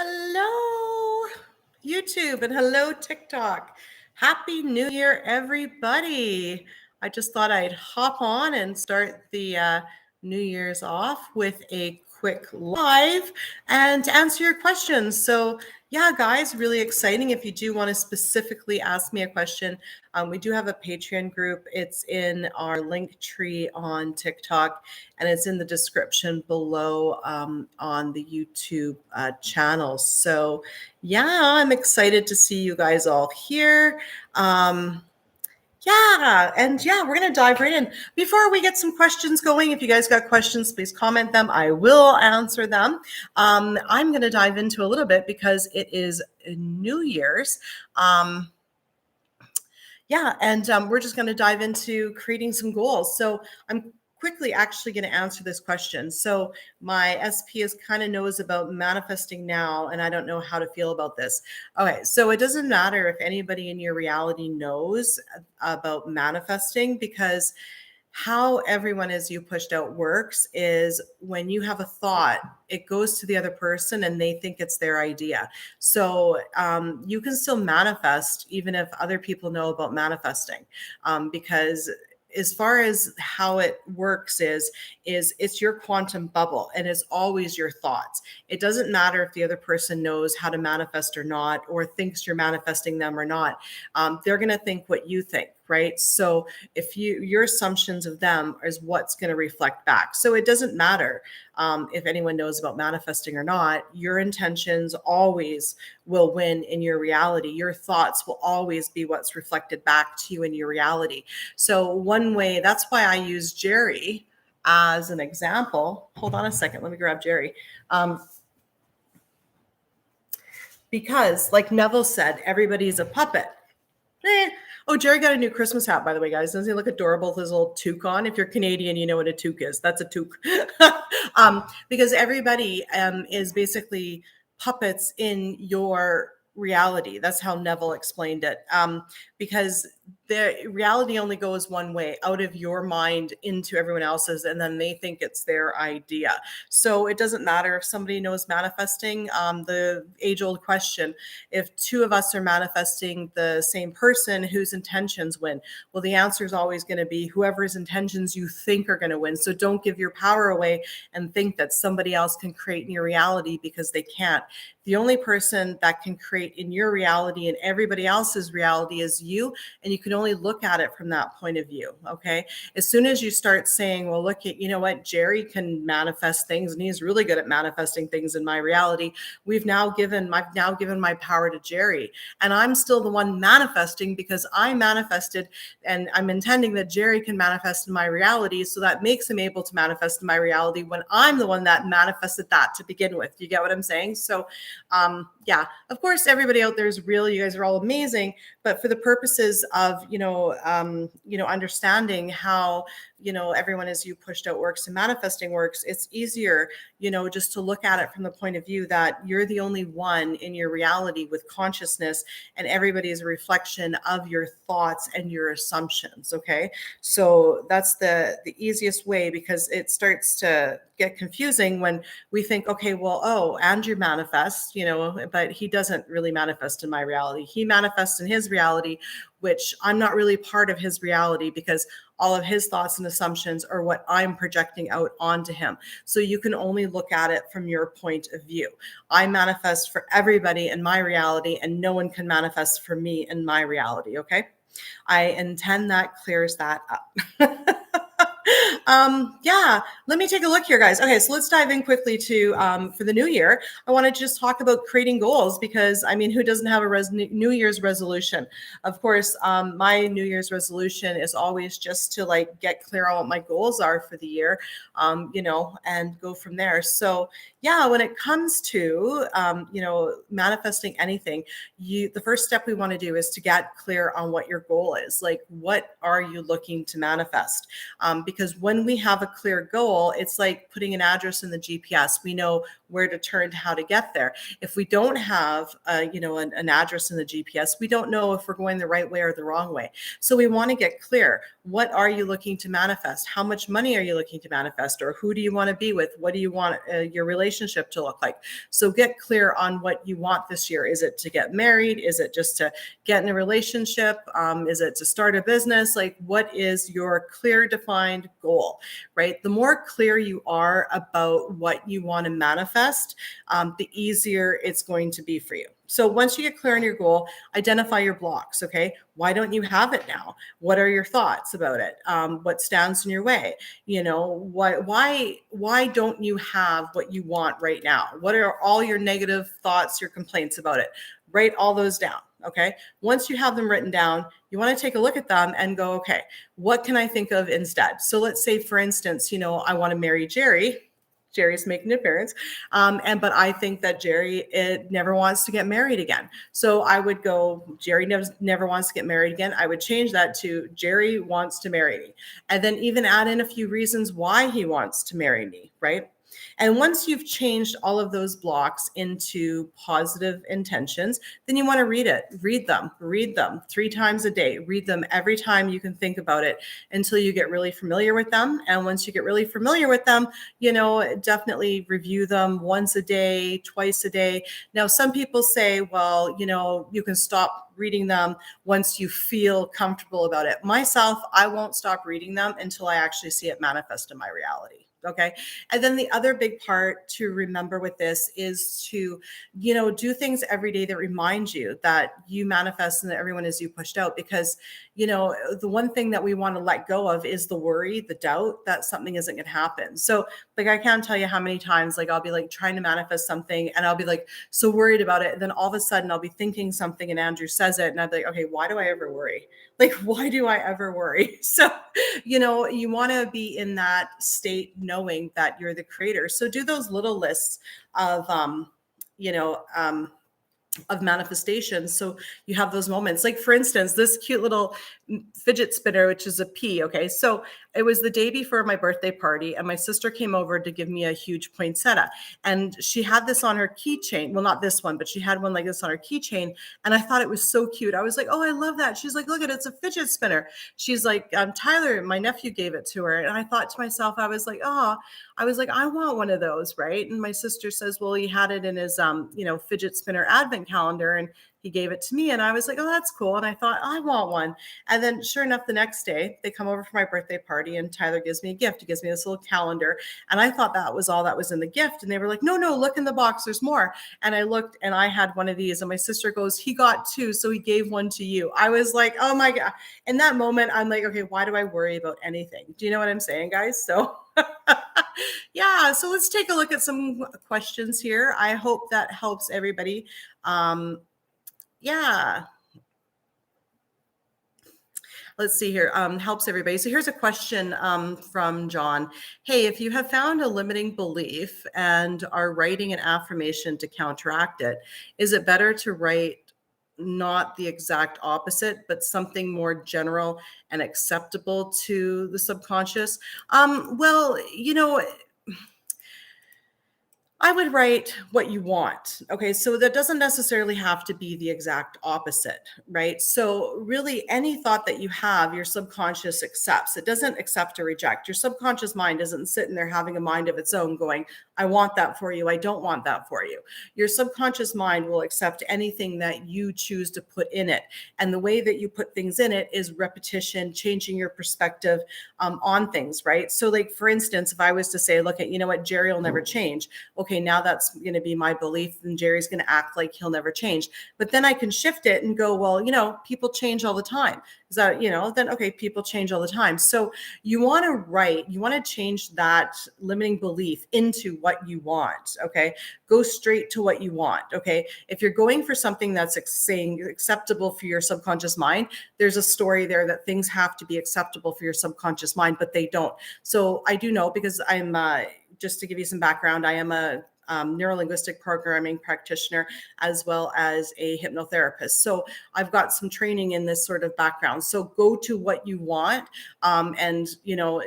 Hello, YouTube, and hello, TikTok. Happy New Year, everybody. I just thought I'd hop on and start the New Year's off with a quick live and to answer your questions. So, yeah, guys, really exciting. If you do want to specifically ask me a question, we do have a Patreon group. It's in our link tree on TikTok, and it's in the description below on the YouTube channel. So, yeah, I'm excited to see you guys all here. Yeah, we're going to dive right in. Before we get some questions going, if you guys got questions, please comment them. I will answer them. I'm going to dive into a little bit because it is New Year's. We're just going to dive into creating some goals. So I'm quickly actually going to answer this question. So my SP is kind of knows about manifesting now, and I don't know how to feel about this. Okay, so it doesn't matter if anybody in your reality knows about manifesting, because how everyone as you pushed out works is when you have a thought, it goes to the other person and they think it's their idea. So you can still manifest even if other people know about manifesting, because as far as how it works is it's your quantum bubble, and it's always your thoughts. It doesn't matter if the other person knows how to manifest or not, or thinks you're manifesting them or not. They're going to think what you think, right? So if your assumptions of them is what's going to reflect back. So it doesn't matter if anyone knows about manifesting or not. Your intentions always will win in your reality. Your thoughts will always be what's reflected back to you in your reality. So one way, that's why I use Jerry as an example. Hold on a second. Let me grab Jerry. Because like Neville said, everybody's a puppet. Oh, Jerry got a new Christmas hat, by the way, guys. Doesn't he look adorable with his little toque on? If you're Canadian, you know what a toque is. That's a toque. Because everybody is basically puppets in your reality. That's how Neville explained it. Because the reality only goes one way, out of your mind into everyone else's, and then they think it's their idea. So it doesn't matter if somebody knows manifesting. The age-old question, if two of us are manifesting the same person, whose intentions win? Well, the answer is always going to be whoever's intentions you think are going to win. So don't give your power away and think that somebody else can create in your reality, because they can't. The only person that can create in your reality and everybody else's reality is you, and you can only look at it from that point of view. Okay. As soon as you start saying, well, look at, you know what, Jerry can manifest things and he's really good at manifesting things in my reality. I've now given my power to Jerry, and I'm still the one manifesting because I manifested, and I'm intending that Jerry can manifest in my reality. So that makes him able to manifest in my reality when I'm the one that manifested that to begin with. You get what I'm saying? So, of course, everybody out there is real. You guys are all amazing, but for the purposes of, understanding how, everyone as you pushed out works and manifesting works, it's easier, just to look at it from the point of view that you're the only one in your reality with consciousness, and everybody is a reflection of your thoughts and your assumptions. Okay. So that's the easiest way, because it starts to get confusing when we think, okay, well, Andrew manifests, but he doesn't really manifest in my reality. He manifests in his reality, which I'm not really part of his reality, because all of his thoughts and assumptions are what I'm projecting out onto him. So you can only look at it from your point of view. I manifest for everybody in my reality, and no one can manifest for me in my reality. Okay. I intend that clears that up. Let me take a look here, guys. Okay, so let's dive in quickly to for the new year. I want to just talk about creating goals, because who doesn't have a New Year's resolution? Of course, my New Year's resolution is always just to get clear on what my goals are for the year, and go from there. So when it comes to manifesting anything, the first step we want to do is to get clear on what your goal is. Like, what are you looking to manifest? because when we have a clear goal, it's like putting an address in the GPS. We know where to turn to how to get there. If we don't have, an address in the GPS, we don't know if we're going the right way or the wrong way. So we want to get clear. What are you looking to manifest? How much money are you looking to manifest? Or who do you want to be with? What do you want your relationship to look like? So get clear on what you want this year. Is it to get married? Is it just to get in a relationship? Is it to start a business? Like, what is your clear, defined goal, right? The more clear you are about what you want to manifest, the easier it's going to be for you. So once you get clear on your goal, identify your blocks. Okay. Why don't you have it now? What are your thoughts about it? What stands in your way? Why don't you have what you want right now? What are all your negative thoughts, your complaints about it? Write all those down. Okay. Once you have them written down, you want to take a look at them and go, okay, what can I think of instead? So let's say, for instance, I want to marry Jerry. Jerry's making an appearance. But I think that Jerry never wants to get married again. So I would go, Jerry never wants to get married again. I would change that to Jerry wants to marry me. And then even add in a few reasons why he wants to marry me, right? And once you've changed all of those blocks into positive intentions, then you want to read them 3 times a day, read them every time you can think about it until you get really familiar with them. And once you get really familiar with them, definitely review them once a day, twice a day. Now, some people say, well, you can stop reading them once you feel comfortable about it. Myself, I won't stop reading them until I actually see it manifest in my reality. Okay. And then the other big part to remember with this is to, do things every day that remind you that you manifest and that everyone is you pushed out, because, the one thing that we want to let go of is the worry, the doubt that something isn't going to happen. So like, I can't tell you how many times, like, I'll be like trying to manifest something and I'll be like so worried about it. And then all of a sudden I'll be thinking something and Andrew says it and I'll be like, okay, why do I ever worry? Like, why do I ever worry? So, you want to be in that state knowing that you're the creator. So do those little lists of, of manifestations. So you have those moments. Like, for instance, this cute little fidget spinner, which is a pea. Okay. So it was the day before my birthday party and my sister came over to give me a huge poinsettia, and she had this on her keychain. Well, not this one, but she had one like this on her keychain. And I thought it was so cute. I was like, oh, I love that. She's like, look at it. It's a fidget spinner. She's like, Tyler, my nephew gave it to her. And I thought to myself, I was like, I want one of those. Right. And my sister says, well, he had it in his, fidget spinner advent calendar and he gave it to me. And I was like, oh, that's cool. And I thought, I want one. And then sure enough, the next day they come over for my birthday party and Tyler gives me a gift. He gives me this little calendar. And I thought that was all that was in the gift. And they were like, no, look in the box. There's more. And I looked and I had one of these and my sister goes, he got 2. So he gave one to you. I was like, oh my God. In that moment, I'm like, okay, why do I worry about anything? Do you know what I'm saying, guys? So yeah, so let's take a look at some questions here. I hope that helps everybody. Yeah. Let's see here. Helps everybody. So here's a question from John. Hey, if you have found a limiting belief and are writing an affirmation to counteract it, is it better to write not the exact opposite, but something more general and acceptable to the subconscious? Well, I would write what you want. Okay. So that doesn't necessarily have to be the exact opposite, right? So really any thought that you have, your subconscious accepts. It doesn't accept or reject. Your subconscious mind isn't sitting there having a mind of its own going, I want that for you. I don't want that for you. Your subconscious mind will accept anything that you choose to put in it. And the way that you put things in it is repetition, changing your perspective on things, right? So like, for instance, if I was to say, look at, Jerry will never change. Okay, now that's going to be my belief and Jerry's going to act like he'll never change. But then I can shift it and go, well, people change all the time. Is that, then, okay, people change all the time. So you want to change that limiting belief into what you want. Okay. Go straight to what you want. Okay. If you're going for something that's saying acceptable for your subconscious mind, there's a story there that things have to be acceptable for your subconscious mind, but they don't. So I do know, because I'm, just to give you some background, I am a neurolinguistic programming practitioner, as well as a hypnotherapist. So I've got some training in this sort of background. So go to what you want, and,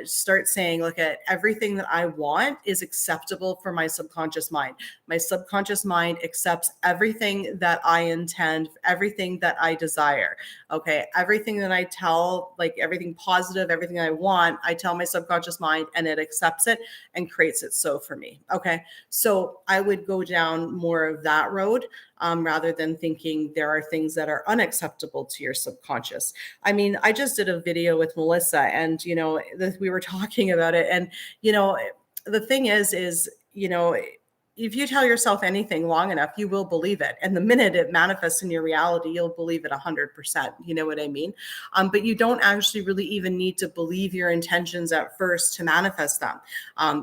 start saying, look, at everything that I want is acceptable for my subconscious mind. My subconscious mind accepts everything that I intend, everything that I desire. Okay. Everything that I tell, like everything positive, everything I want, I tell my subconscious mind and it accepts it and creates it so for me. Okay. So I would go down more of that road, rather than thinking there are things that are unacceptable to your subconscious. I mean, I just did a video with Melissa, and we were talking about it, and the thing is, if you tell yourself anything long enough, you will believe it. And the minute it manifests in your reality, you'll believe it 100%. You know what I mean? But you don't actually really even need to believe your intentions at first to manifest them.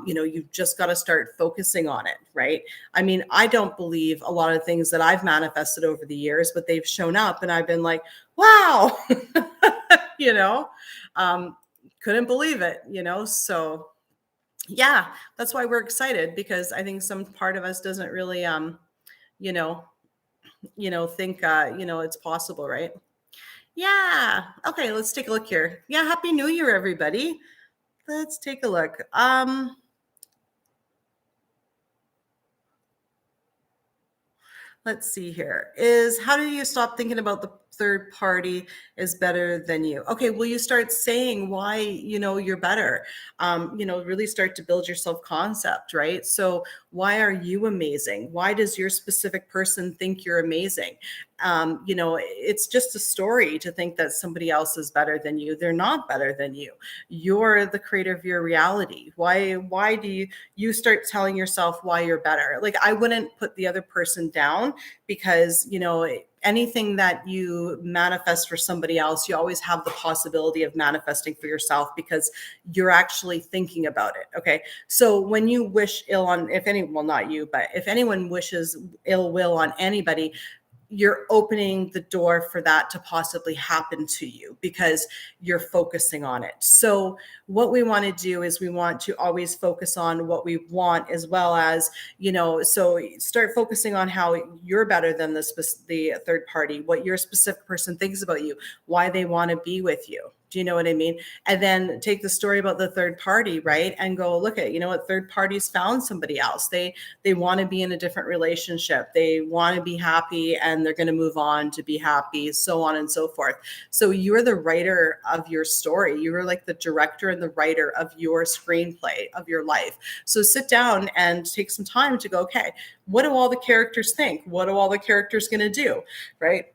You've just got to start focusing on it, right? I mean, I don't believe a lot of things that I've manifested over the years, but they've shown up and I've been like, wow, couldn't believe it, so yeah, that's why we're excited, because I think some part of us doesn't really you know think it's possible, right? Yeah. Okay, let's take a look here. Yeah, happy new year, everybody. Let's take a look. Let's see here. How do you stop thinking about the third party is better than you? Okay, well, you start saying why, you're better. Really start to build your self-concept, right? So why are you amazing? Why does your specific person think you're amazing? It's just a story to think that somebody else is better than you. They're not better than you. You're the creator of your reality. Why do you start telling yourself why you're better? Like, I wouldn't put the other person down, because anything that you manifest for somebody else, you always have the possibility of manifesting for yourself, because you're actually thinking about it. Okay. So when you wish ill on, if anyone wishes ill will on anybody, you're opening the door for that to possibly happen to you, because you're focusing on it. So what we want to do is we want to always focus on what we want, as well as, so start focusing on how you're better than the third party, what your specific person thinks about you, why they want to be with you. Do you know what I mean? And then take the story about the third party, right? And go, look at, what third parties found somebody else. They want to be in a different relationship. They want to be happy, and they're going to move on to be happy, so on and so forth. So you're the writer of your story. You're like the director and the writer of your screenplay of your life. So sit down and take some time to go, okay, what do all the characters think? What are all the characters going to do? Right?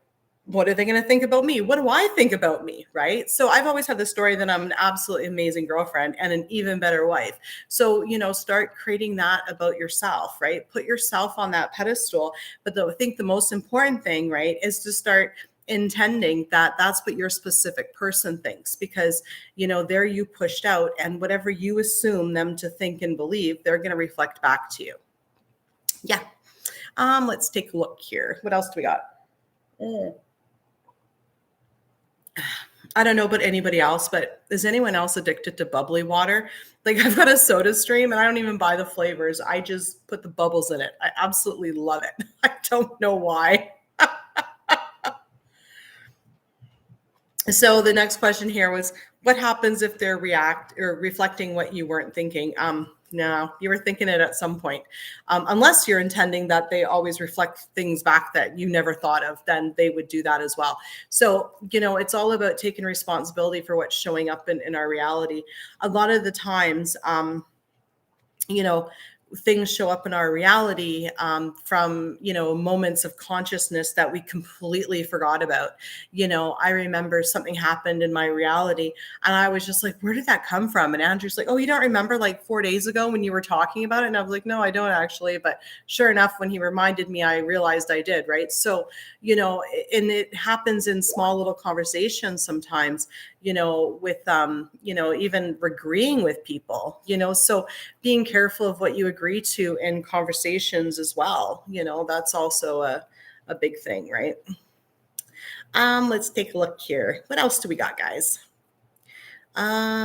What are they going to think about me? What do I think about me? Right? So I've always had the story that I'm an absolutely amazing girlfriend and an even better wife. So, start creating that about yourself, right? Put yourself on that pedestal. But I think the most important thing, right, is to start intending that that's what your specific person thinks, because, they're you pushed out, and whatever you assume them to think and believe, they're going to reflect back to you. Yeah. Let's take a look here. What else do we got? I don't know about anybody else, but is anyone else addicted to bubbly water? Like, I've got a Soda Stream and I don't even buy the flavors. I just put the bubbles in it. I absolutely love it. I don't know why. So the next question here was, what happens if they're reflecting what you weren't thinking? No, you were thinking it at some point. Unless you're intending that they always reflect things back that you never thought of, then they would do that as well. So, it's all about taking responsibility for what's showing up in our reality. A lot of the times, things show up in our reality from, moments of consciousness that we completely forgot about. I remember something happened in my reality and I was just like, where did that come from? And Andrew's like, oh, you don't remember like 4 days ago when you were talking about it? And I was like, no, I don't actually. But sure enough, when he reminded me, I realized I did. Right. So, and it happens in small little conversations sometimes, with, even agreeing with people, so being careful of what you agree to in conversations as well. That's also a big thing, right? Let's take a look here. What else do we got, guys? I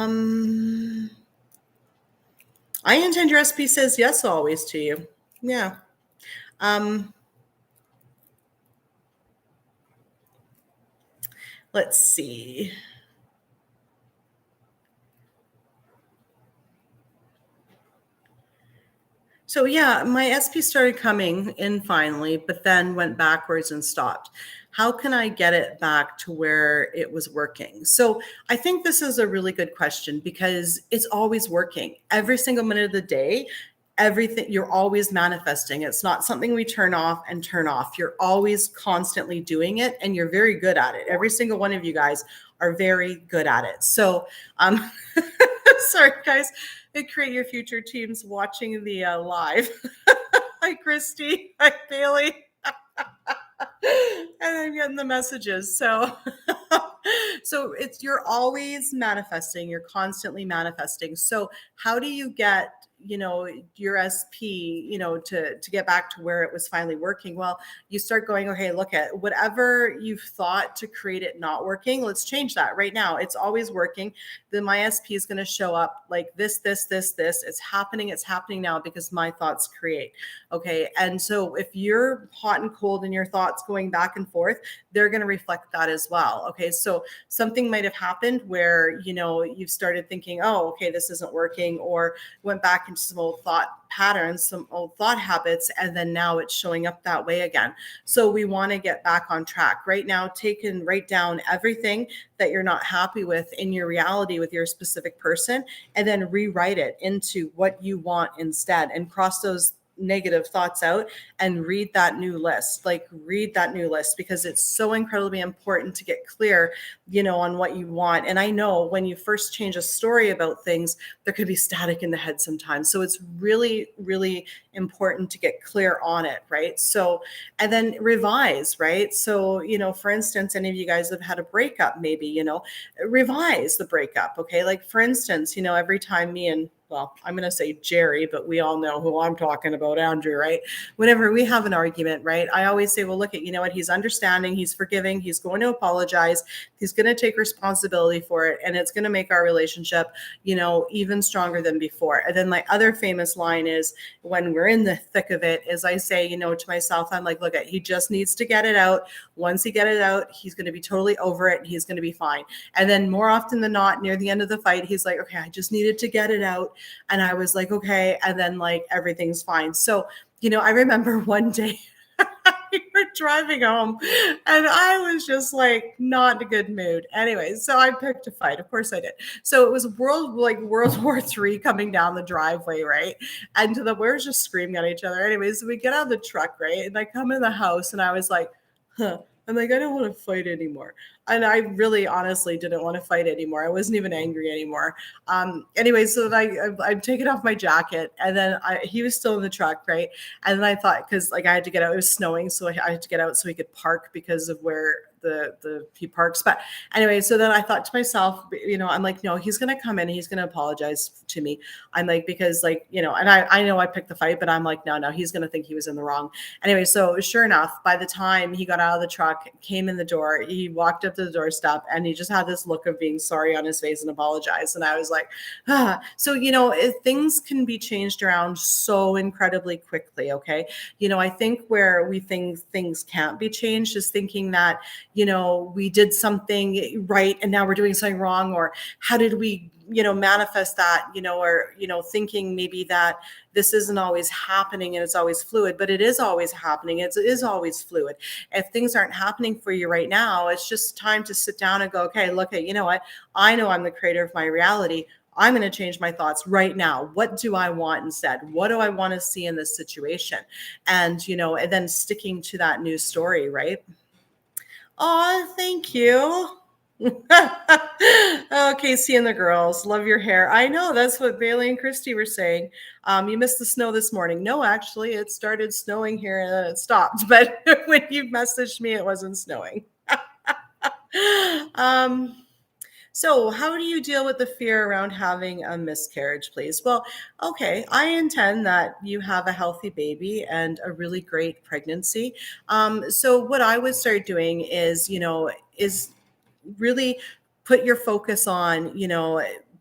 intend your SP says yes always to you. Yeah. Let's see. So yeah, my SP started coming in finally, but then went backwards and stopped. How can I get it back to where it was working? So I think this is a really good question because it's always working every single minute of the day. Everything you're always manifesting. It's not something we turn off and turn off. You're always constantly doing it and you're very good at it. Every single one of you guys are very good at it. So sorry guys, create your future teams watching the live. Hi Christy, hi Bailee. And I'm getting the messages. So so it's you're always manifesting, you're constantly manifesting. So how do you get your SP to get back to where it was finally working? Well, you start going, okay, look at whatever you've thought to create it not working, let's change that right now. It's always working. Then my SP is going to show up like this. It's happening now because my thoughts create. Okay. And so if you're hot and cold and your thoughts going back and forth, they're going to reflect that as well. Okay. So something might have happened where, you've started thinking, oh, okay, this isn't working, or went back into some old thought patterns, some old thought habits, and then now it's showing up that way again. So we want to get back on track right now. Write down everything that you're not happy with in your reality with your specific person, and then rewrite it into what you want instead, and cross those negative thoughts out and read that new list. Because it's so incredibly important to get clear, on what you want. And I know when you first change a story about things, there could be static in the head sometimes. So it's really, really important to get clear on it, right? So, and then revise, right? So, for instance, any of you guys have had a breakup, maybe, revise the breakup. Okay. Like for instance, every time me and I'm going to say Jerry, but we all know who I'm talking about, Andrew, right? Whenever we have an argument, right, I always say, well, look at, what, he's understanding, he's forgiving, he's going to apologize, he's going to take responsibility for it, and it's going to make our relationship, even stronger than before. And then my other famous line is, when we're in the thick of it, is I say, to myself, I'm like, look at, he just needs to get it out. Once he get it out, he's going to be totally over it and he's going to be fine. And then more often than not, near the end of the fight, he's like, okay, I just needed to get it out. And I was like, okay. And then everything's fine. So, I remember one day we were driving home and I was just not in a good mood. Anyway, so I picked a fight. Of course I did. So it was World War III coming down the driveway, right? And we're just screaming at each other. Anyways, so we get out of the truck, right? And I come in the house and I was like, I'm like, I don't want to fight anymore. And I really honestly didn't want to fight anymore. I wasn't even angry anymore. Anyway, so then I'm taking off my jacket, and then he was still in the truck, right? And then I thought, because I had to get out, it was snowing, so I had to get out so he could park because of where he parks. But anyway, so then I thought to myself, I'm like, no, he's gonna come in and he's gonna apologize to me. I'm like, because and I know I picked the fight, but I'm like, no, he's gonna think he was in the wrong. Anyway, so sure enough, by the time he got out of the truck, came in the door, he walked up to the doorstep and he just had this look of being sorry on his face and apologized. And I was like, So, things can be changed around so incredibly quickly. Okay. I think where we think things can't be changed is thinking that, we did something right and now we're doing something wrong, or how did we, manifest that, or, thinking maybe that this isn't always happening and it's always fluid, but it is always happening. It is always fluid. If things aren't happening for you right now, it's just time to sit down and go, okay, look at, what, I know I'm the creator of my reality. I'm going to change my thoughts right now. What do I want instead? What do I want to see in this situation? And, and then sticking to that new story, right? Oh, thank you. Oh, Casey and the girls, love your hair. I know, that's what Bailee and Christy were saying. You missed the snow this morning. No, actually, it started snowing here and then it stopped. But when you messaged me, it wasn't snowing. So how do you deal with the fear around having a miscarriage, please? Well, okay, I intend that you have a healthy baby and a really great pregnancy. So what I would start doing is, is really put your focus on,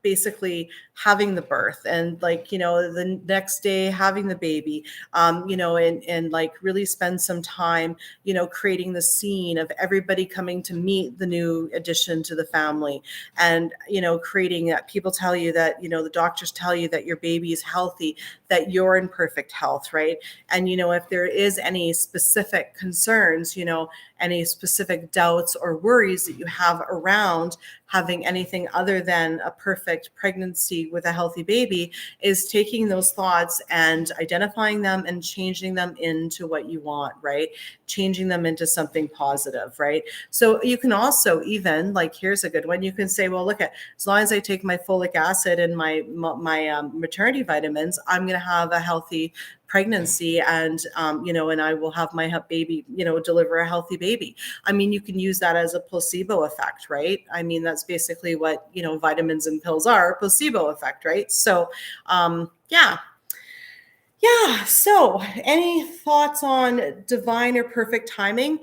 basically having the birth, and like, the next day having the baby, and like really spend some time, creating the scene of everybody coming to meet the new addition to the family, and, creating that people tell you that, the doctors tell you that your baby is healthy, that you're in perfect health, right? And, if there is any specific concerns, any specific doubts or worries that you have around having anything other than a perfect pregnancy with a healthy baby, is taking those thoughts and identifying them and changing them into what you want, right? Changing them into something positive, right? So you can also even, like, here's a good one. You can say, well, look, as long as I take my folic acid and my maternity vitamins, I'm going to have a healthy pregnancy, and and I will have my baby, deliver a healthy baby. I mean, you can use that as a placebo effect, right? I mean, that's basically what, vitamins and pills are, placebo effect, right? So yeah. So any thoughts on divine or perfect timing?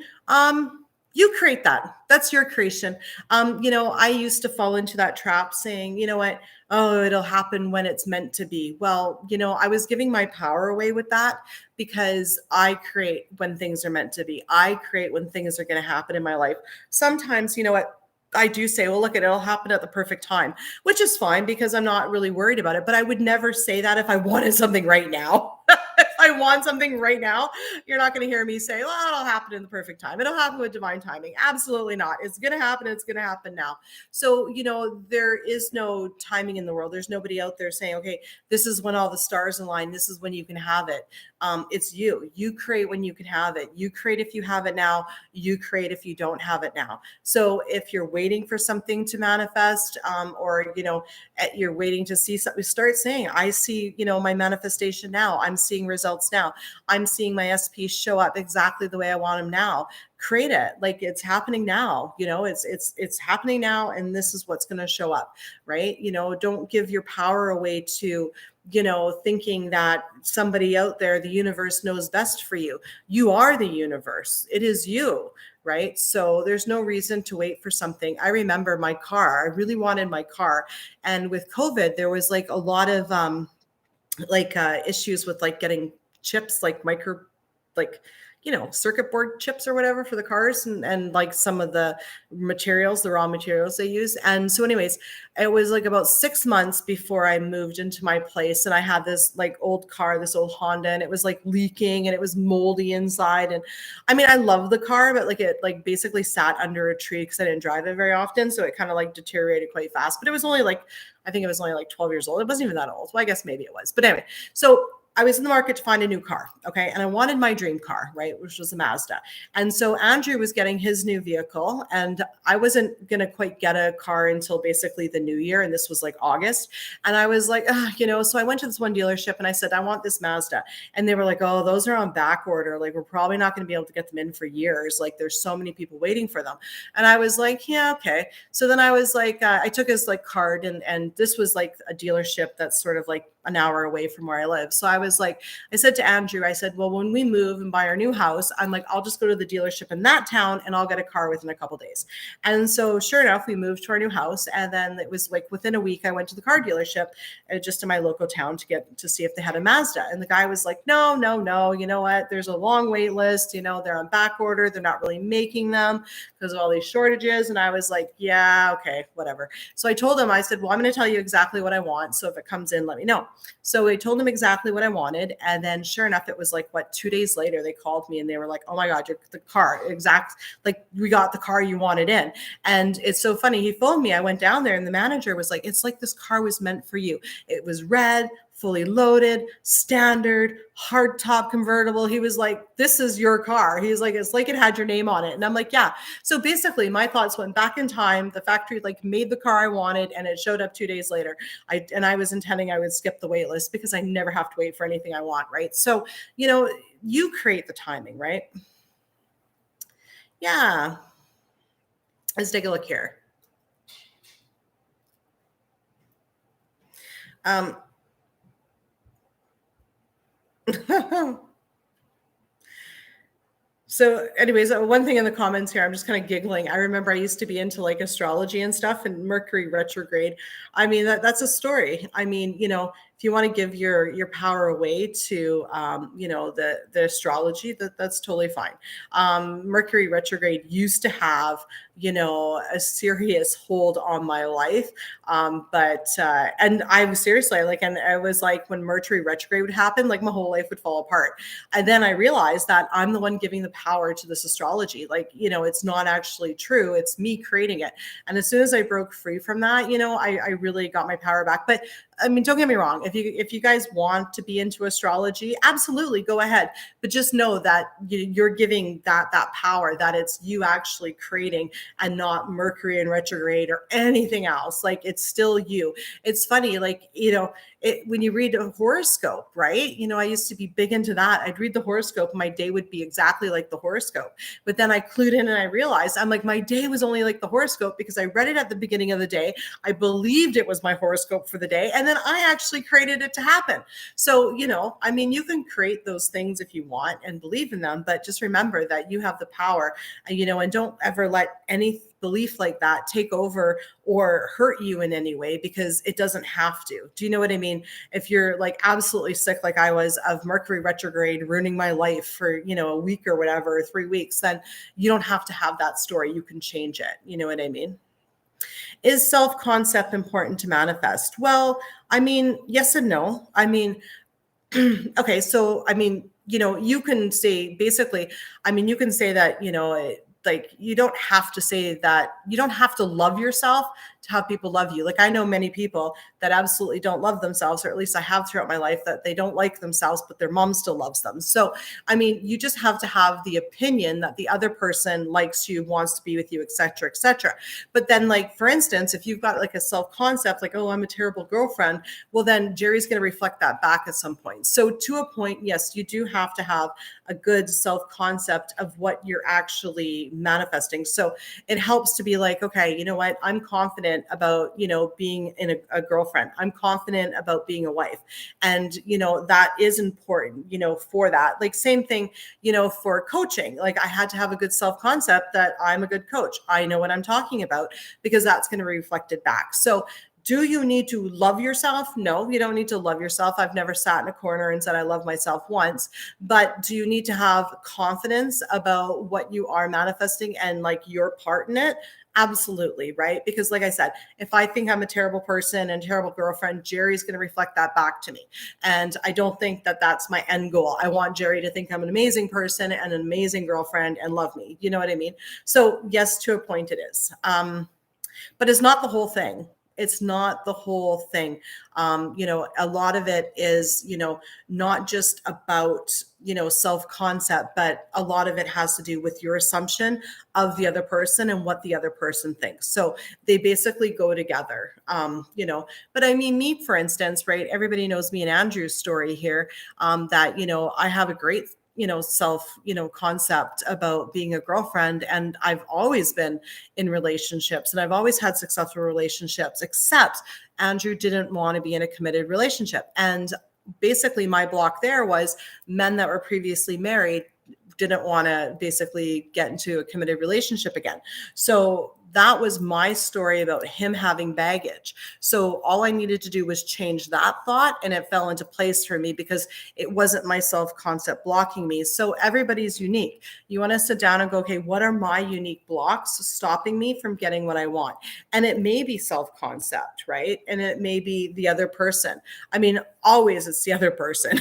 You create that. That's your creation. I used to fall into that trap saying, you know what, oh, it'll happen when it's meant to be. Well, I was giving my power away with that, because I create when things are meant to be. I create when things are going to happen in my life. Sometimes, you know what, I do say, well, look, it'll happen at the perfect time, which is fine because I'm not really worried about it. But I would never say that if I wanted something right now. If I want something right now, you're not going to hear me say, well, it'll happen in the perfect time. It'll happen with divine timing. Absolutely not. It's going to happen. It's going to happen now. So, there is no timing in the world. There's nobody out there saying, okay, this is when all the stars align. This is when you can have it. It's you. You create when you can have it. You create if you have it now. You create if you don't have it now. So if you're waiting for something to manifest, or you're waiting to see something, start saying, I see, my manifestation now. I'm seeing results now. I'm seeing my SP show up exactly the way I want them now. Create it like it's happening now. It's happening now, and this is what's going to show up, right? Don't give your power away to thinking that somebody out there, the universe, knows best for you. You are the universe. It is you, right? So there's no reason to wait for something. I remember my car. I really wanted my car. And with COVID, there was like a lot of issues with like getting chips, like micro, like, circuit board chips or whatever for the cars, and like some of the materials, the raw materials they use. And so anyways, it was like about 6 months before I moved into my place, and I had this like old car, this old Honda, and it was like leaking and it was moldy inside. And I mean, I love the car, but like it like basically sat under a tree because I didn't drive it very often. So it kind of like deteriorated quite fast, but it was only like, I think it was only like 12 years old. It wasn't even that old. Well, I guess maybe it was. But anyway, so I was in the market to find a new car. Okay. And I wanted my dream car, right? Which was a Mazda. And so Andrew was getting his new vehicle, and I wasn't going to quite get a car until basically the new year. And this was like August. And I was like, so I went to this one dealership and I said, I want this Mazda. And they were like, oh, those are on back order. Like, we're probably not going to be able to get them in for years. Like, there's so many people waiting for them. And I was like, yeah, okay. So then I was like, I took his like card, and this was like a dealership that's sort of like an hour away from where I live. So I said to Andrew, I said, well, when we move and buy our new house, I'm like, I'll just go to the dealership in that town and I'll get a car within a couple of days. And so sure enough, we moved to our new house. And then it was like within a week, I went to the car dealership just in my local town to see if they had a Mazda. And the guy was like, no, you know what? There's a long wait list. They're on back order. They're not really making them because of all these shortages. And I was like, yeah, okay, whatever. So I told him, I said, well, I'm going to tell you exactly what I want. So if it comes in, let me know. So I told them exactly what I wanted. And then sure enough, it was like, 2 days later, they called me and they were like, oh my God, the car, like we got the car you wanted in. And it's so funny. He phoned me. I went down there and the manager was like, it's like this car was meant for you. It was red, fully loaded, standard, hard top convertible. He was like, this is your car. He's like, it's like it had your name on it. And I'm like, yeah. So basically my thoughts went back in time. The factory like made the car I wanted and it showed up 2 days later. I was intending I would skip the wait list because I never have to wait for anything I want, right? So, you create the timing, right? Yeah. Let's take a look here. So anyways, one thing in the comments here, I'm just kind of giggling. I remember I used to be into like astrology and stuff, and Mercury retrograde. I mean, that's a story. I mean, if you want to give your power away to, the astrology, that's totally fine. Mercury retrograde used to have, a serious hold on my life. And I was seriously like, and I was like, when Mercury retrograde would happen, like my whole life would fall apart. And then I realized that I'm the one giving the power to this astrology. Like, it's not actually true. It's me creating it. And as soon as I broke free from that, I really got my power back. But I mean, don't get me wrong. If you guys want to be into astrology, absolutely go ahead. But just know that you're giving that power, that it's you actually creating and not Mercury in retrograde or anything else. Like, it's still you. It's funny, like, when you read a horoscope, right? I used to be big into that. I'd read the horoscope and my day would be exactly like the horoscope. But then I clued in and I realized I'm like, my day was only like the horoscope because I read it at the beginning of the day. I believed it was my horoscope for the day. And then I actually created it to happen. So, I mean, you can create those things if you want and believe in them, but just remember that you have the power, and don't ever let any belief like that take over or hurt you in any way, because it doesn't have to. Do you know what I mean? If you're like absolutely sick, like I was, of Mercury retrograde ruining my life for, a week or whatever, 3 weeks, then you don't have to have that story. You can change it. You know what I mean? Is self-concept important to manifest? Well, I mean, yes and no. I mean, okay, so I mean, you can say basically, I mean, you can say that, like, you don't have to say that, you don't have to love yourself to have people love you. Like, I know many people that absolutely don't love themselves, or at least I have throughout my life, that they don't like themselves, but their mom still loves them. So, I mean, you just have to have the opinion that the other person likes you, wants to be with you, et cetera, et cetera. But then, like, for instance, if you've got like a self-concept, like, oh, I'm a terrible girlfriend, well, then Jerry's going to reflect that back at some point. So to a point, yes, you do have to have a good self-concept of what you're actually manifesting. So it helps to be like, okay, you know what? I'm confident about, being in a girlfriend. I'm confident about being a wife. And, that is important, for that. Like, same thing, for coaching. Like, I had to have a good self-concept that I'm a good coach. I know what I'm talking about, because that's going to be reflected back. So do you need to love yourself? No, you don't need to love yourself. I've never sat in a corner and said I love myself once. But do you need to have confidence about what you are manifesting and like your part in it? Absolutely, right? Because like I said, if I think I'm a terrible person and terrible girlfriend, Jerry's going to reflect that back to me. And I don't think that that's my end goal. I want Jerry to think I'm an amazing person and an amazing girlfriend and love me. You know what I mean? So yes, to a point it is. But it's not the whole thing. It's not the whole thing. A lot of it is, not just about, self-concept, but a lot of it has to do with your assumption of the other person and what the other person thinks. So they basically go together, but I mean, me, for instance, right? Everybody knows me and Andrew's story here, that, I have a great self, concept about being a girlfriend. And I've always been in relationships and I've always had successful relationships, except Andrew didn't want to be in a committed relationship. And basically my block there was men that were previously married didn't want to basically get into a committed relationship again. So that was my story about him having baggage. So all I needed to do was change that thought, and it fell into place for me because it wasn't my self-concept blocking me. So everybody's unique. You want to sit down and go, okay, what are my unique blocks stopping me from getting what I want? And it may be self-concept, right? And it may be the other person. I mean, always it's the other person,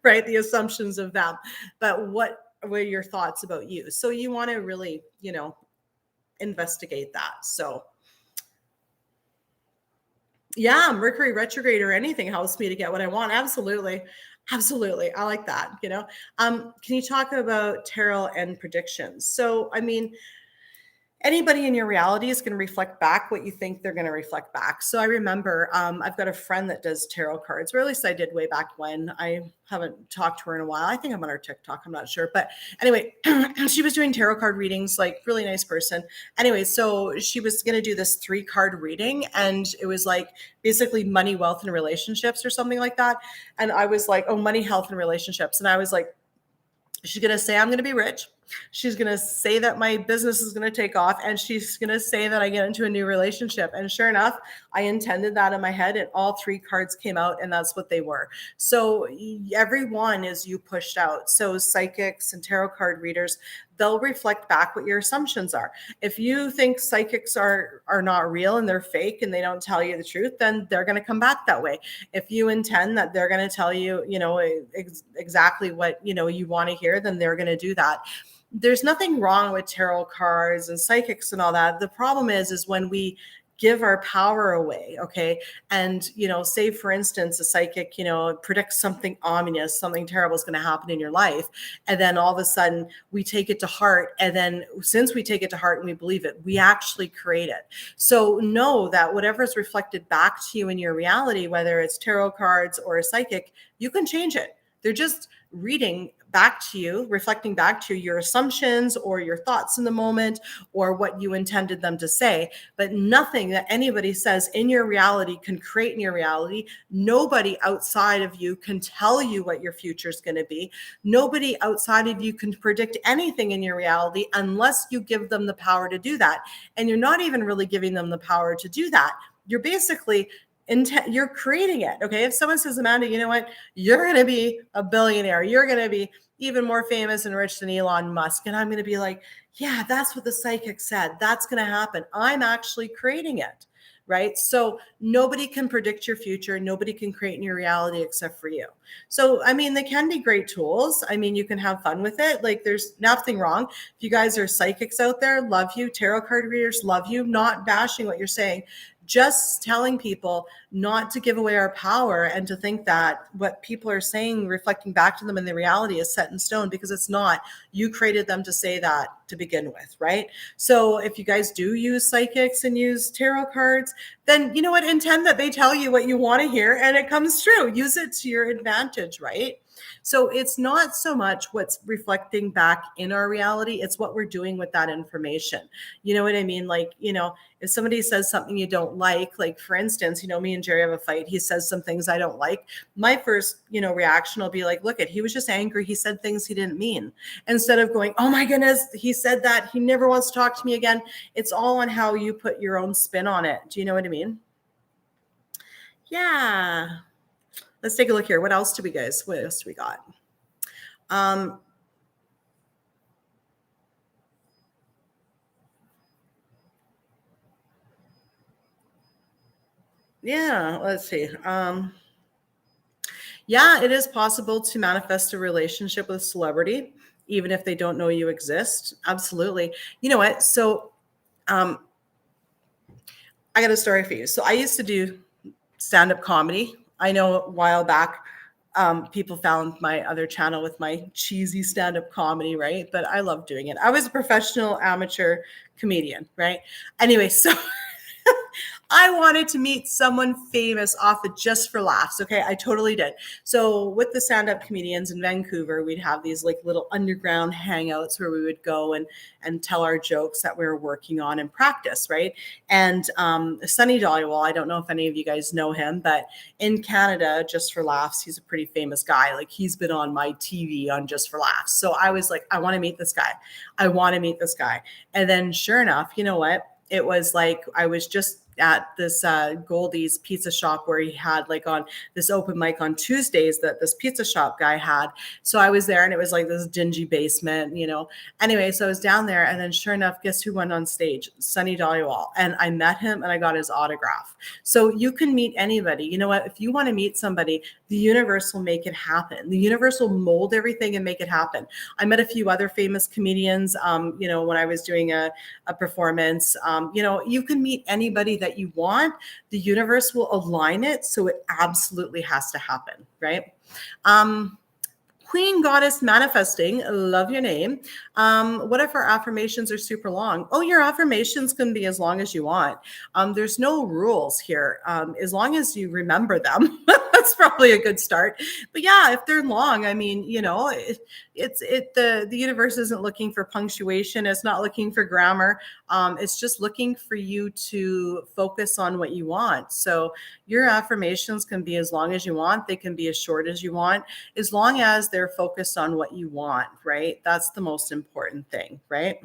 right? The assumptions of them. But what were your thoughts about you? So you want to really, investigate that. So yeah, Mercury retrograde or anything helps me to get what I want. Absolutely. Absolutely. I like that. Can you talk about tarot and predictions? So, I mean, anybody in your reality is going to reflect back what you think they're going to reflect back. So I remember I've got a friend that does tarot cards, or at least I did way back when. I haven't talked to her in a while. I think I'm on her TikTok. I'm not sure. But anyway, she was doing tarot card readings, like really nice person. Anyway, so she was going to do this 3-card reading, and it was like basically money, wealth, and relationships or something like that. And I was like, oh, money, health, and relationships. And I was like, She's going to say, I'm going to be rich. She's going to say that my business is going to take off. And she's going to say that I get into a new relationship. And sure enough, I intended that in my head, and all 3 cards came out, and that's what they were. So everyone is you pushed out. So psychics and tarot card readers, they'll reflect back what your assumptions are. If you think psychics are not real and they're fake and they don't tell you the truth, then they're going to come back that way. If you intend that they're going to tell you, exactly what, you want to hear, then they're going to do that. There's nothing wrong with tarot cards and psychics and all that. The problem is when we give our power away. Okay. And, say for instance, a psychic, predicts something ominous, something terrible is going to happen in your life. And then all of a sudden we take it to heart. And then since we take it to heart and we believe it, we actually create it. So know that whatever is reflected back to you in your reality, whether it's tarot cards or a psychic, you can change it. They're just reading back to you, reflecting back to you your assumptions or your thoughts in the moment or what you intended them to say. But nothing that anybody says in your reality can create in your reality. Nobody outside of you can tell you what your future is going to be. Nobody outside of you can predict anything in your reality unless you give them the power to do that. And you're not even really giving them the power to do that. You're basically you're creating it. Okay. If someone says, Amanda, you know what? You're going to be a billionaire. You're going to be even more famous and rich than Elon Musk. And I'm going to be like, yeah, that's what the psychic said. That's going to happen. I'm actually creating it. Right. So nobody can predict your future. Nobody can create in your reality except for you. So, they can be great tools. You can have fun with it. Like there's nothing wrong. If you guys are psychics out there, love you. Tarot card readers, love you. Not bashing what you're saying. Just telling people not to give away our power and to think that what people are saying, reflecting back to them in the reality is set in stone, because it's not. You created them to say that to begin with, right? So if you guys do use psychics and use tarot cards, then you know what? Intend that they tell you what you want to hear and it comes true. Use it to your advantage, right? So it's not so much what's reflecting back in our reality, it's what we're doing with that information. You know what I mean? Like, if somebody says something you don't like for instance, me and Jerry have a fight. He says some things I don't like. My first, reaction will be like, look, he was just angry. He said things he didn't mean. Instead of going, oh my goodness, he said that. He never wants to talk to me again. It's all on how you put your own spin on it. Do you know what I mean? Yeah. Let's take a look here. What else do we got? Yeah, let's see. Yeah, it is possible to manifest a relationship with a celebrity, even if they don't know you exist. Absolutely. You know what? So I got a story for you. So I used to do stand-up comedy. I know a while back, people found my other channel with my cheesy stand-up comedy, right? But I love doing it. I was a professional amateur comedian, right? Anyway, so I wanted to meet someone famous off of Just for Laughs. Okay, I totally did. So with the stand-up comedians in Vancouver, we'd have these little underground hangouts where we would go and tell our jokes that we were working on and practice, right? And Sunny Dollywall, I don't know if any of you guys know him, but in Canada, Just for Laughs, he's a pretty famous guy. He's been on my TV on Just for Laughs. So I was like, I want to meet this guy. And then sure enough, you know what? It was I was just at this Goldie's pizza shop where he had on this open mic on Tuesdays that this pizza shop guy had. So I was there and it was this dingy basement, Anyway, so I was down there and then sure enough, guess who went on stage? Sunny Dollywall. And I met him and I got his autograph. So you can meet anybody. You know what? If you want to meet somebody, the universe will make it happen. The universe will mold everything and make it happen. I met a few other famous comedians, when I was doing a performance. You can meet anybody that you want. The universe will align it, so it absolutely has to happen, right? Queen Goddess Manifesting, love your name. What if our affirmations are super long? Oh, your affirmations can be as long as you want. There's no rules here, as long as you remember them. That's probably a good start. But yeah, if they're long, I mean, the universe isn't looking for punctuation. It's not looking for grammar. It's just looking for you to focus on what you want. So your affirmations can be as long as you want. They can be as short as you want, as long as they're focused on what you want, right? That's the most important thing, right?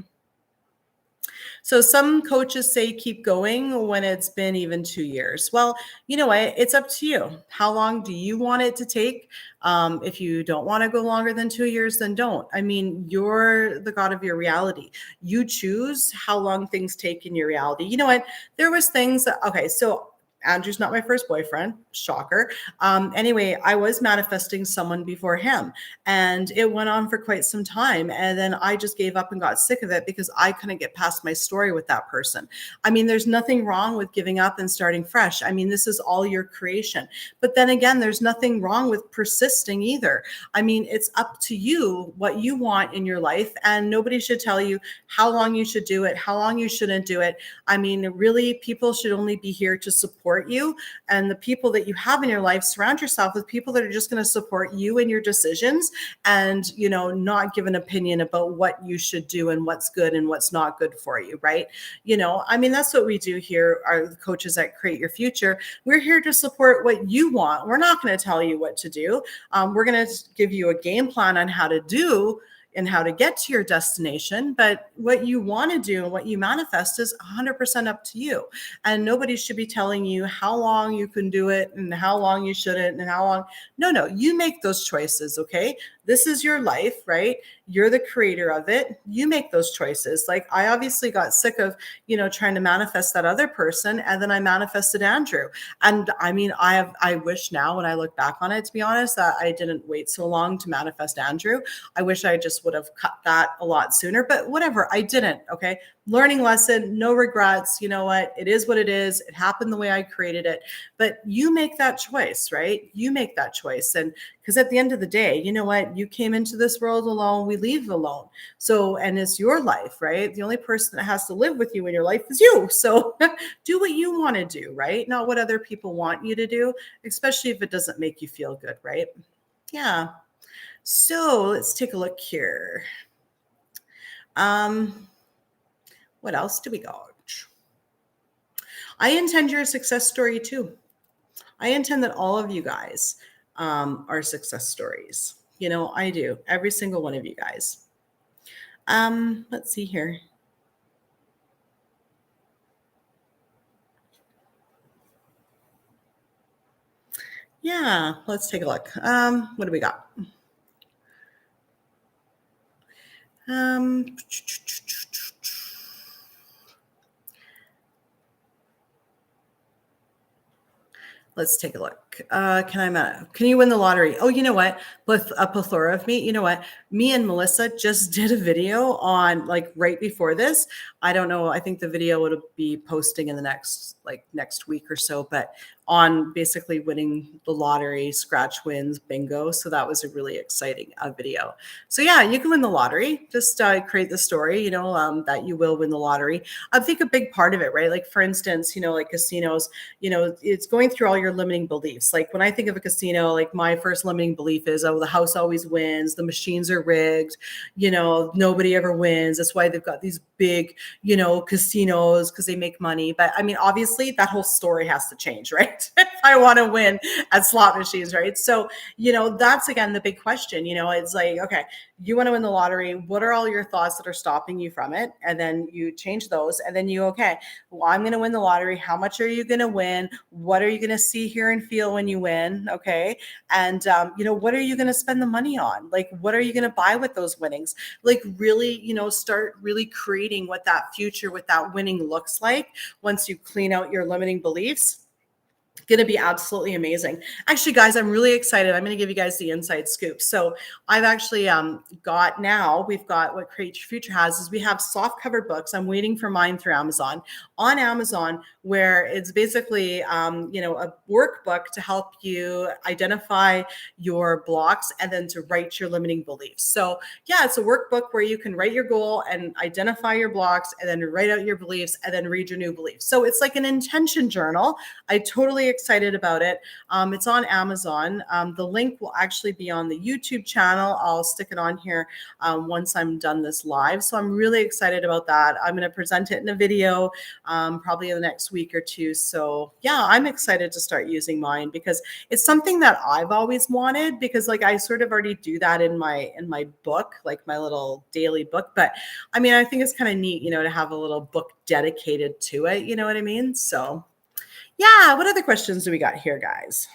So some coaches say keep going when it's been even 2 years. Well, you know what? It's up to you. How long do you want it to take? If you don't want to go longer than 2 years, then don't. I mean, you're the god of your reality. You choose how long things take in your reality. You know what? There was things that, okay, so Andrew's not my first boyfriend. Shocker. Anyway, I was manifesting someone before him, and it went on for quite some time. And then I just gave up and got sick of it because I couldn't get past my story with that person. I mean, there's nothing wrong with giving up and starting fresh. I mean, this is all your creation. But then again, there's nothing wrong with persisting either. I mean, it's up to you what you want in your life, and nobody should tell you how long you should do it, how long you shouldn't do it. I mean, really, people should only be here to support you, and the people that you have in your life, surround yourself with people that are just going to support you in your decisions, and not give an opinion about what you should do and what's good and what's not good for you, right? I mean, that's what we do here, are the coaches that Create Your Future. We're here to support what you want. We're not going to tell you what to do. We're going to give you a game plan on how to do and how to get to your destination. But what you want to do and what you manifest is 100% up to you. And nobody should be telling you how long you can do it and how long you shouldn't and how long. No, you make those choices, okay? This is your life, right? You're the creator of it. You make those choices. Like, I obviously got sick of, trying to manifest that other person. And then I manifested Andrew. And I mean, I wish now when I look back on it, to be honest, that I didn't wait so long to manifest Andrew. I wish I just would have cut that a lot sooner, but whatever, I didn't. Okay. Learning lesson, no regrets. You know what? It is what it is. It happened the way I created it, but you make that choice, right? You make that choice. And because at the end of the day, you know what? You came into this world alone. We leave alone. So, and it's your life, right? The only person that has to live with you in your life is you. So do what you want to do, right? Not what other people want you to do, especially if it doesn't make you feel good, right? Yeah. So let's take a look here. What else do we got? I intend you're a success story too. I intend that all of you guys are success stories. I do. Every single one of you guys. Let's see here. Yeah, let's take a look. What do we got? Let's take a look. Can you win the lottery? Oh, you know what? With a plethora of me, you know what? Me and Melissa just did a video on, like, right before this. I don't know. I think the video would be posting in the next week or so, but on basically winning the lottery, scratch wins, bingo. So that was a really exciting video. So yeah, you can win the lottery. Just create the story, that you will win the lottery. I think a big part of it, right? Like, for instance, like casinos, it's going through all your limiting beliefs. Like, when I think of a casino, like, my first limiting belief is, oh, the house always wins. The machines are rigged. Nobody ever wins. That's why they've got these big, casinos, because they make money. But I mean, obviously that whole story has to change, right? If I want to win at slot machines, right? So, that's again the big question. It's like, okay, you want to win the lottery. What are all your thoughts that are stopping you from it? And then you change those. And then okay, well, I'm going to win the lottery. How much are you going to win? What are you going to see, hear, and feel when you win? Okay. And, what are you going to spend the money on? Like, what are you going to buy with those winnings? Like, really, start really creating what that future with that winning looks like once you clean out your limiting beliefs. Going to be absolutely amazing. Actually, guys, I'm really excited. I'm going to give you guys the inside scoop. So I've actually we've got what Create Your Future has is we have soft cover books. I'm waiting for mine through Amazon, where it's basically, a workbook to help you identify your blocks and then to write your limiting beliefs. So yeah, it's a workbook where you can write your goal and identify your blocks and then write out your beliefs and then read your new beliefs. So it's like an intention journal. I totally excited about it. It's on Amazon. The link will actually be on the YouTube channel. I'll stick it on here once I'm done this live. So I'm really excited about that. I'm going to present it in a video probably in the next week or two. So yeah, I'm excited to start using mine because it's something that I've always wanted, because like I sort of already do that in my book, like my little daily book. But I mean, I think it's kind of neat, you know, to have a little book dedicated to it. You know what I mean? So yeah, what other questions do we got here, guys?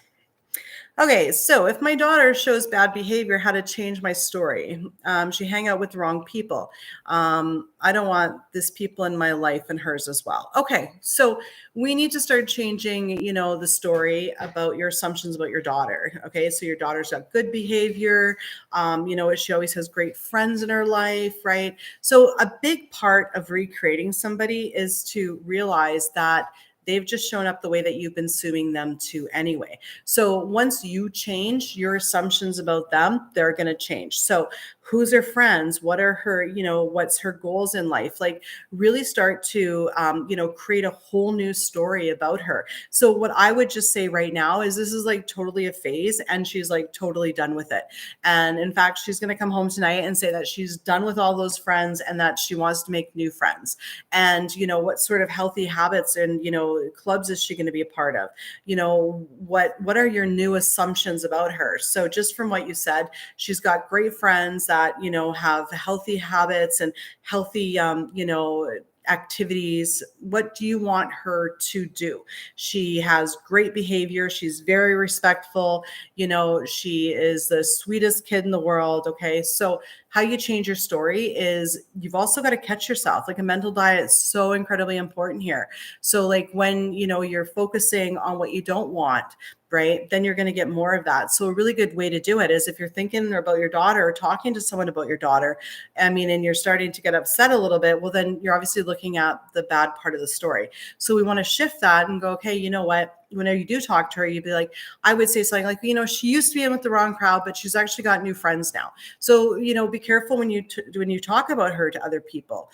Okay, so if my daughter shows bad behavior, how to change my story? She hang out with the wrong people. I don't want this people in my life and hers as well. Okay, so we need to start changing, you know, the story about your assumptions about your daughter. Okay, so your daughter's got good behavior. You know, she always has great friends in her life, right? So a big part of recreating somebody is to realize that they've just shown up the way that you've been assuming them to anyway. So once you change your assumptions about them, they're going to change. So who's her friends? What are her, you know, what's her goals in life? Like really start to, you know, create a whole new story about her. So what I would just say right now is this is like totally a phase and she's like totally done with it. And in fact, she's going to come home tonight and say that she's done with all those friends and that she wants to make new friends. And, you know, what sort of healthy habits and, you know, clubs is she going to be a part of? You know, what are your new assumptions about her? So just from what you said, she's got great friends that, you know, have healthy habits and healthy, you know, activities. What do you want her to do? She has great behavior. She's very respectful. You know, she is the sweetest kid in the world. Okay. So how you change your story is you've also got to catch yourself. Like a mental diet is so incredibly important here. So like when, you know, you're focusing on what you don't want, right, then you're going to get more of that. So a really good way to do it is if you're thinking about your daughter or talking to someone about your daughter, I mean, and you're starting to get upset a little bit, well, then you're obviously looking at the bad part of the story. So we want to shift that and go, okay, you know what? Whenever you do talk to her, you'd be like, I would say something like, you know, she used to be in with the wrong crowd, but she's actually got new friends now. So, you know, be careful when you talk about her to other people,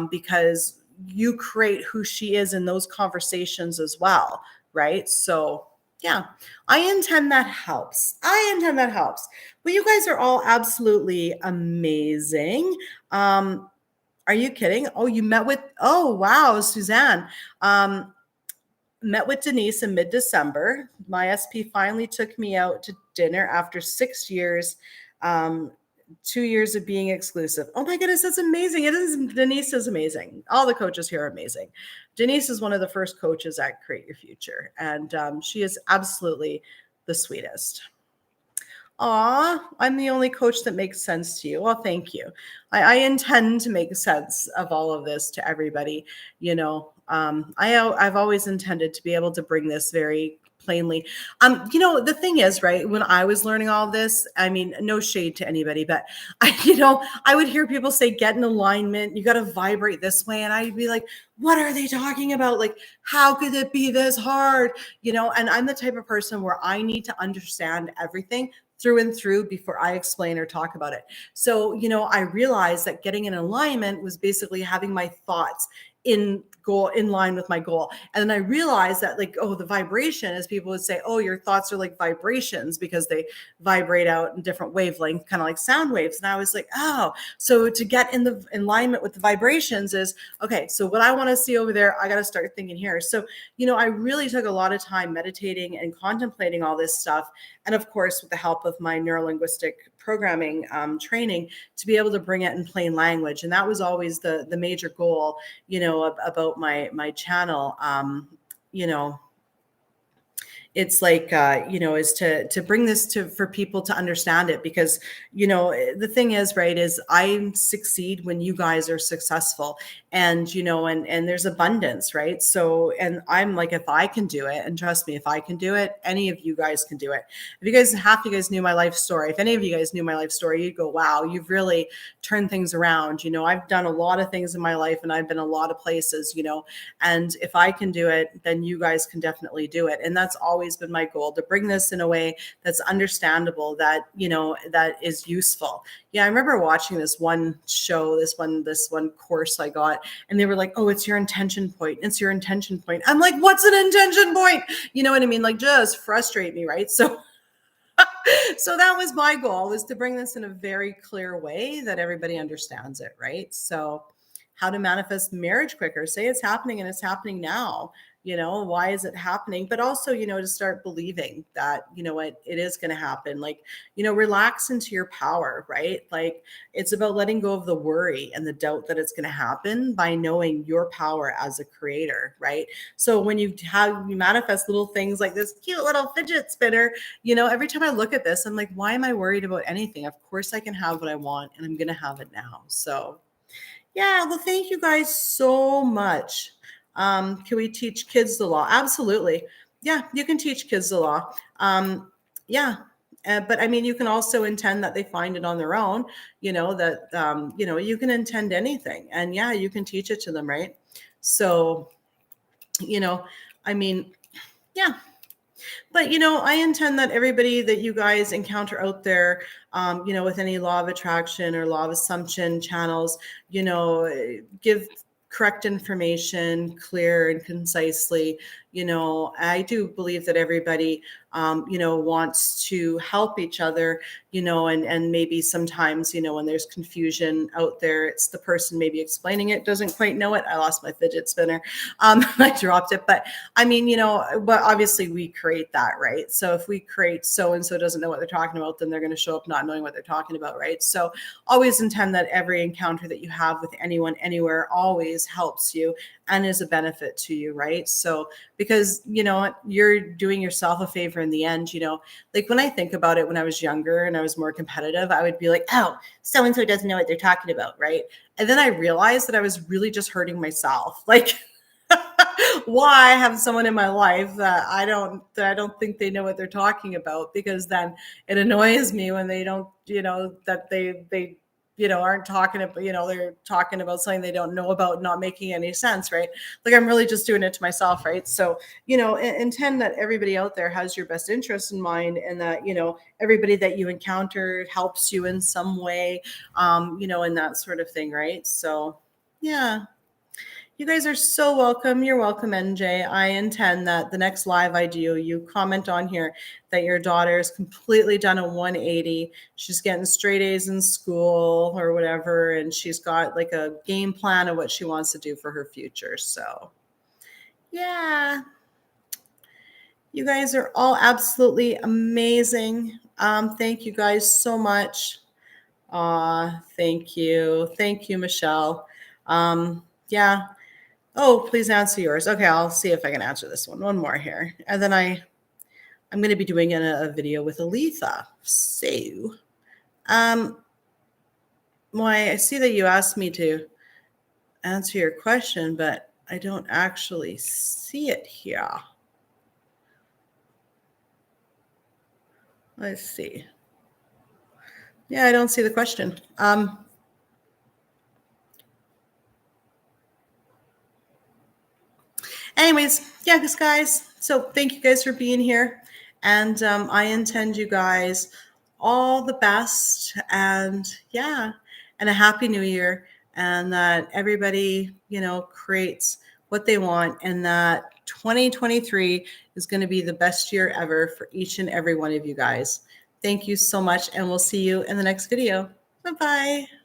because you create who she is in those conversations as well, right? So yeah, I intend that helps. Well, you guys are all absolutely amazing. Are you kidding? Oh, you met with, oh, wow, Suzanne. Met with Denise in mid-December. My SP finally took me out to dinner after 6 years, 2 years of being exclusive. Oh my goodness, that's amazing. It is. Denise is amazing. All the coaches here are amazing. Denise is one of the first coaches at Create Your Future, and she is absolutely the sweetest. Aw, I'm the only coach that makes sense to you. Well, thank you. I intend to make sense of all of this to everybody. You know, I've always intended to be able to bring this very plainly. You know, the thing is, right, when I was learning all this, I mean, no shade to anybody, but you know, I would hear people say, get in alignment, you got to vibrate this way. And I'd be like, what are they talking about? Like, how could it be this hard? You know, and I'm the type of person where I need to understand everything through and through before I explain or talk about it. So, you know, I realized that getting in alignment was basically having my thoughts in line with my goal. And then I realized that, like, oh, the vibration, as people would say, oh, your thoughts are like vibrations because they vibrate out in different wavelengths, kind of like sound waves. And I was like, oh, so to get in the alignment with the vibrations is, okay, so what I want to see over there, I got to start thinking here. So, you know, I really took a lot of time meditating and contemplating all this stuff. And of course, with the help of my neurolinguistic programming training, to be able to bring it in plain language. And that was always the major goal, you know, about my channel. You know, it's like, you know, is to bring this for people to understand it, because, you know, the thing is, right, is I succeed when you guys are successful, and, you know, and there's abundance, right? So, and I'm like, if I can do it, and trust me, if I can do it, any of you guys can do it. If you guys, half you guys knew my life story, if any of you guys knew my life story, you'd go, wow, you've really turned things around. You know, I've done a lot of things in my life and I've been a lot of places, you know, and if I can do it, then you guys can definitely do it. And that's always always been my goal, to bring this in a way that's understandable, that, that is useful. Yeah, I remember watching this one show, this one course I got, and they were like, oh, it's your intention point. It's your intention point. I'm like, what's an intention point? You know what I mean? Like, just frustrate me, right? So so that was my goal, was to bring this in a very clear way that everybody understands it, right? So how to manifest marriage quicker. Say it's happening, and it's happening now. Why is it happening? But also, to start believing that, what it is going to happen. Like, relax into your power, right? Like, it's about letting go of the worry and the doubt that it's going to happen by knowing your power as a creator, right? So when you manifest little things like this cute little fidget spinner, every time I look at this, I'm like, why am I worried about anything? Of course I can have what I want, and I'm going to have it now. So yeah, well, thank you guys so much. Can we teach kids the law? Absolutely. Yeah, you can teach kids the law. Yeah. But I mean, you can also intend that they find it on their own, that, you can intend anything, and yeah, you can teach it to them. Right. So, I mean, yeah. But, I intend that everybody that you guys encounter out there, with any law of attraction or law of assumption channels, give correct information, clear and concisely. I do believe that everybody, wants to help each other, and maybe sometimes, when there's confusion out there, it's the person maybe explaining it doesn't quite know it. I lost my fidget spinner. I dropped it, but I mean, but obviously we create that, right? So if we create so-and-so doesn't know what they're talking about, then they're going to show up not knowing what they're talking about, right? So always intend that every encounter that you have with anyone, anywhere, always helps you and is a benefit to you, right? So, because, you're doing yourself a favor in the end, like when I think about it, when I was younger and I was more competitive, I would be like, oh, so-and-so doesn't know what they're talking about, right? And then I realized that I was really just hurting myself. Like, why have someone in my life that I don't think they know what they're talking about? Because then it annoys me when they don't, that they aren't talking about, they're talking about something they don't know about, not making any sense, right? Like, I'm really just doing it to myself, right? So, intend that everybody out there has your best interest in mind, and that, everybody that you encounter helps you in some way, and that sort of thing, right? So, yeah. You guys are so welcome. You're welcome, NJ. I intend that the next live I do, you comment on here that your daughter's completely done a 180. She's getting straight A's in school or whatever, and she's got like a game plan of what she wants to do for her future. So, yeah. You guys are all absolutely amazing. Thank you guys so much. Thank you. Thank you, Michelle. Yeah. Oh, please answer yours. Okay, I'll see if I can answer this one. One more here. And then I'm going to be doing a video with Aletha. So, I see that you asked me to answer your question, but I don't actually see it here. Let's see. Yeah, I don't see the question. Anyways, yeah, guys. So thank you guys for being here. And I intend you guys all the best. And yeah, and a happy new year. And that everybody, creates what they want. And that 2023 is going to be the best year ever for each and every one of you guys. Thank you so much. And we'll see you in the next video. Bye-bye.